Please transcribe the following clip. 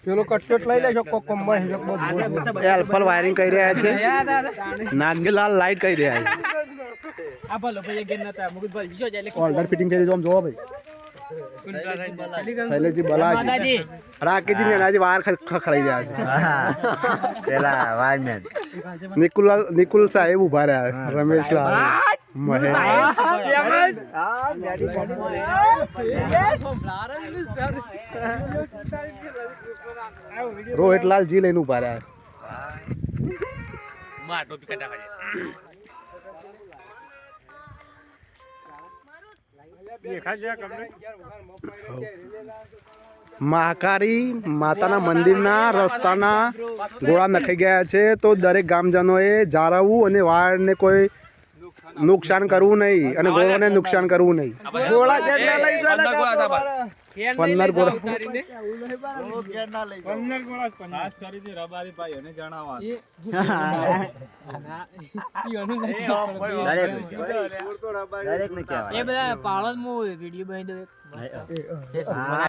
પેલો કટકટ લઈ લેજો એલ્ફલ વાયરિંગ કરી રહ્યા છે નાગલાલ લાઈટ કરી રહ્યા છે ઓર્ડર ફિટિંગ કરી દો આમ જોવો ભાઈ શૈલેજી બલાજી રાકેજી ને આજે વાર ખખડાઈ રહ્યા છે પેલા વાયમેન નિકુલ સાહેબ ઉભા રહ્યા રમેશ લાલ રોહિતલાલ જી લઈને ઉભા રહ્યા મહાકાળી માતાના મંદિરના રસ્તાના ગોળા નખાઈ ગયા છે તો દરેક ગામજનોએ જાળવવું અને વાળને કોઈ નુકસાન કરવું નહીં અને ગોળાને નુકસાન કરવું નહીં 15 ગોળા ખાસ કરીને રબારી ભાઈઓને જણાવવાનું દરેક ને કહેવાય એ બધા પાળો વિડીયો બનાવી દો